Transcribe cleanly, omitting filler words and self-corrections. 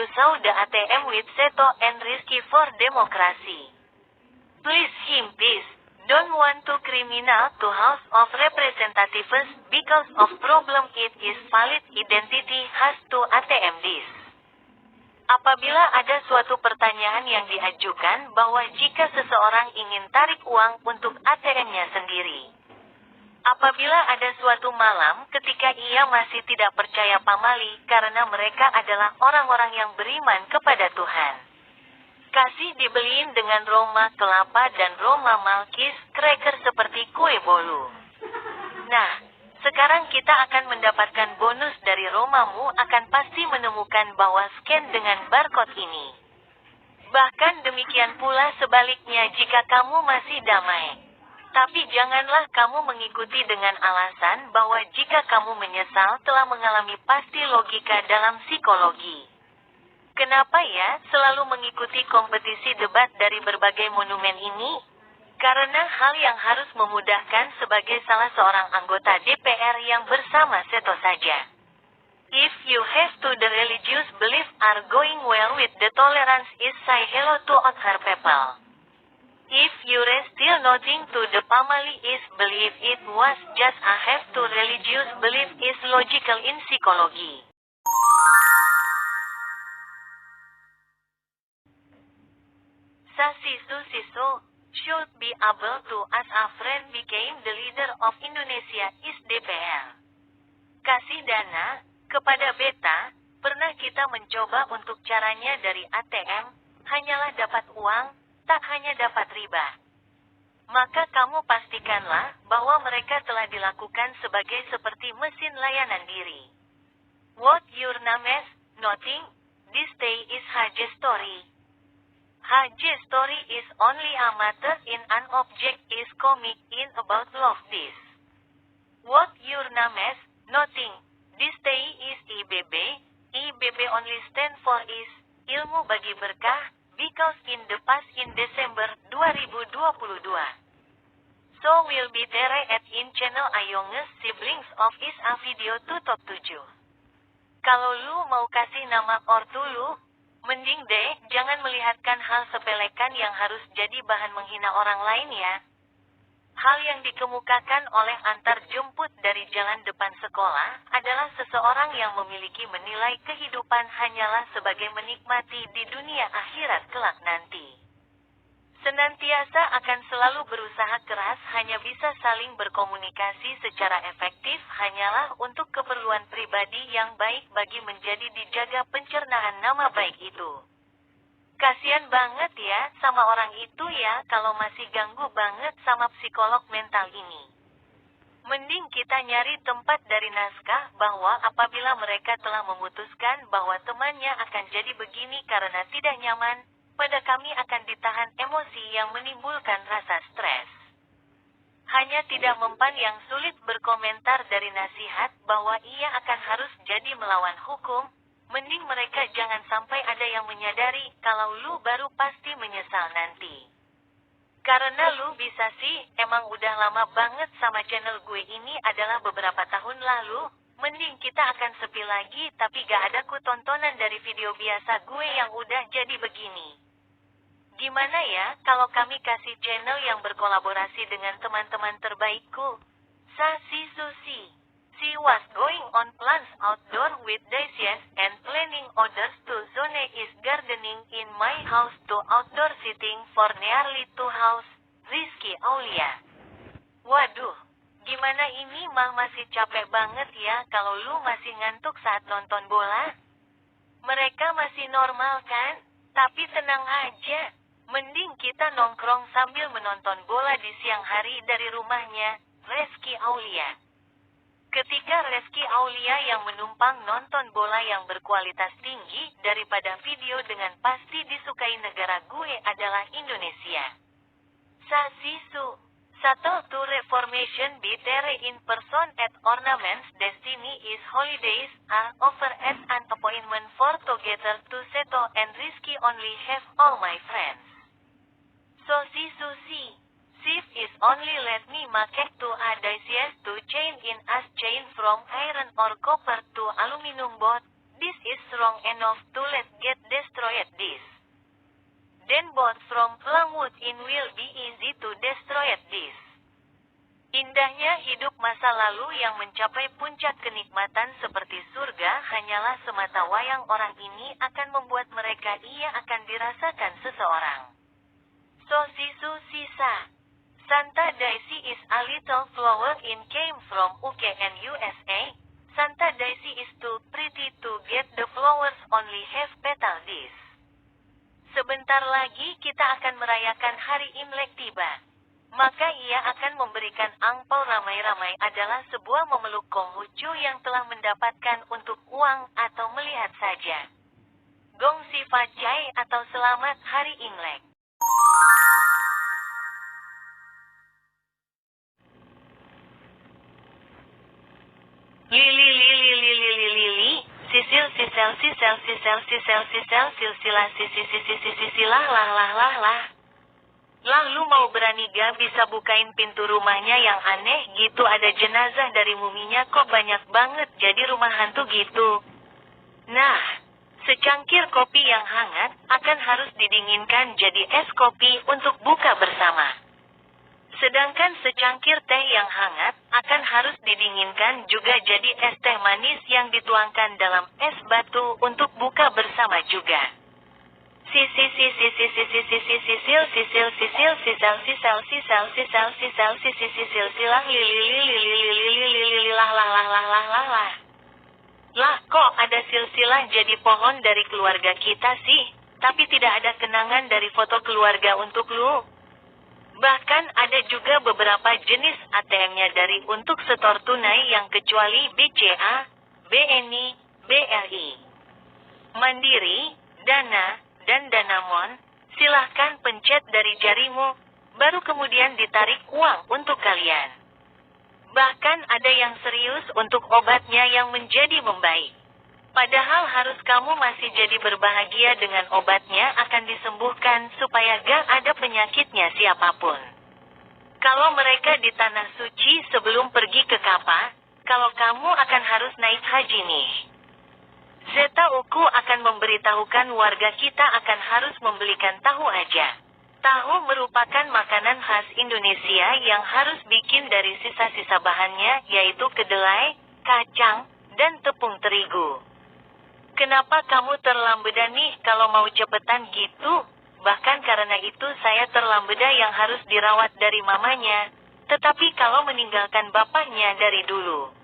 you saw the ATM with Seto and Rizky for democracy. Please him peace. Don't want to criminal to House of Representatives because of problem it is valid identity has to ATM this. Apabila ada suatu pertanyaan yang diajukan bahwa jika seseorang ingin tarik uang untuk ATM-nya sendiri. Apabila ada suatu malam ketika ia masih tidak percaya pamali karena mereka adalah orang-orang yang beriman kepada Tuhan. Kasih dibeliin dengan Roma kelapa dan Roma malkis cracker seperti kue bolu. Nah, sekarang kita akan mendapatkan bonus dari Romamu akan pasti menemukan bahwa scan dengan barcode ini. Bahkan demikian pula sebaliknya jika kamu masih damai. Tapi janganlah kamu mengikuti dengan alasan bahwa jika kamu menyesal telah mengalami pasti logika dalam psikologi. Kenapa ya selalu mengikuti kompetisi debat dari berbagai monumen ini? Karena hal yang harus memudahkan sebagai salah seorang anggota DPR yang bersama Seto saja. If you have to the religious belief are going well with the tolerance is say hello to other people. If you are still nothing to the family is believe it was just a have to religious belief is logical in psychology. Sisu should be able to as a friend became the leader of Indonesia is DPR. Kasih dana kepada beta, pernah kita mencoba untuk caranya dari ATM, hanyalah dapat uang, tak hanya dapat riba. Maka kamu pastikanlah bahwa mereka telah dilakukan sebagai seperti mesin layanan diri. What your name is, nothing, this day is Haji story. Haji story is only a matter in an object is comic in about love this. What your name is, nothing, this day is IBB, IBB only stand for is, ilmu bagi berkah, because in the past in Desember 2022. So will be there at in channel Ayonges siblings of is a video to top 7. Kalau lu mau kasih nama ortu lu, mending deh jangan melihatkan hal sepelekan yang harus jadi bahan menghina orang lain ya. Hal yang dikemukakan oleh antar jemput dari jalan depan sekolah adalah seseorang yang memiliki menilai kehidupan hanyalah sebagai menikmati di dunia akhirat kelak nanti. Senantiasa akan selalu berusaha keras hanya bisa saling berkomunikasi secara efektif hanyalah untuk keperluan pribadi yang baik bagi menjadi dijaga pencernaan nama baik itu. Kasian banget ya sama orang itu ya kalau masih ganggu banget sama psikolog mental ini. Mending kita nyari tempat dari naskah bahwa apabila mereka telah memutuskan bahwa temannya akan jadi begini karena tidak nyaman, pada kami akan ditahan emosi yang menimbulkan rasa stres. Hanya tidak mempan yang sulit berkomentar dari nasihat bahwa ia akan harus jadi melawan hukum, mending mereka jangan sampai ada yang menyadari kalau lu baru pasti menyesal nanti. Karena lu bisa sih, emang udah lama banget sama channel gue ini adalah beberapa tahun lalu, mending kita akan sepi lagi tapi gak ada ku tontonan dari video biasa gue yang udah jadi begini. Gimana ya kalau kami kasih channel yang berkolaborasi dengan teman-teman terbaikku? Sasi Susi. She was going on plans outdoor with daisies and planning others to zone is gardening in my house to outdoor sitting for nearly 2 house, Rizky Aulia. Waduh, gimana ini mah masih capek banget ya kalau lu masih ngantuk saat nonton bola? Mereka masih normal kan? Tapi tenang aja, mending kita nongkrong sambil menonton bola di siang hari dari rumahnya, Rizky Aulia. Ketika Rizky Aulia yang menumpang nonton bola yang berkualitas tinggi daripada video dengan pasti disukai negara gue adalah Indonesia. Sasisu. Satu to reformation be there in person at ornaments destiny is holidays are over at an appointment for together to Seto and Rizky only have all my friends. Susi. Shift is only let me make to a daisies to chain in as chain from iron or copper to aluminum both. This is strong enough to let get destroyed this. Then both from Langwood in will be easy to destroy this. Indahnya hidup masa lalu yang mencapai puncak kenikmatan seperti surga hanyalah semata wayang orang ini akan membuat mereka ia akan dirasakan seseorang. So sisu sisa. Santa Daisy is a little flower in came from UK and USA. Santa Daisy is too pretty to get the flowers only have petal this. Sebentar lagi kita akan merayakan hari Imlek tiba. Maka ia akan memberikan angpau ramai-ramai adalah sebuah memeluk Konghucu yang telah mendapatkan untuk uang atau melihat saja. Gong Si Facai atau selamat hari Imlek. Lili, sisil, sisel, sisel, sisel, sisel, sisel, silsilah, sisilah, lah. Lalu mau berani gak bisa bukain pintu rumahnya yang aneh gitu, ada jenazah dari muminya kok banyak banget jadi rumah hantu gitu. Nah, secangkir kopi yang hangat akan harus didinginkan jadi es kopi untuk buka bersama. Sedangkan secangkir teh yang hangat akan harus didinginkan juga jadi es teh manis yang dituangkan dalam es batu untuk buka bersama juga. Lah kok ada silsilah jadi pohon dari keluarga kita sih, tapi tidak ada kenangan dari foto keluarga untuk lu. Bahkan ada juga beberapa jenis ATM-nya dari untuk setor tunai yang kecuali BCA, BNI, BRI, Mandiri, Dana, dan Danamon, silahkan pencet dari jarimu, baru kemudian ditarik uang untuk kalian. Bahkan ada yang serius untuk obatnya yang menjadi membaik. Padahal harus kamu masih jadi berbahagia dengan obatnya akan disembuhkan supaya gak ada penyakitnya siapapun. Kalau mereka di tanah suci sebelum pergi ke Ka'bah, kalau kamu akan harus naik haji nih. Zeta Uku akan memberitahukan warga kita akan harus membelikan tahu aja. Tahu merupakan makanan khas Indonesia yang harus bikin dari sisa-sisa bahannya yaitu kedelai, kacang, dan tepung terigu. Kenapa kamu terlambeda nih kalau mau cepetan gitu? Bahkan karena itu saya terlambeda yang harus dirawat dari mamanya. Tetapi kalau meninggalkan bapaknya dari dulu.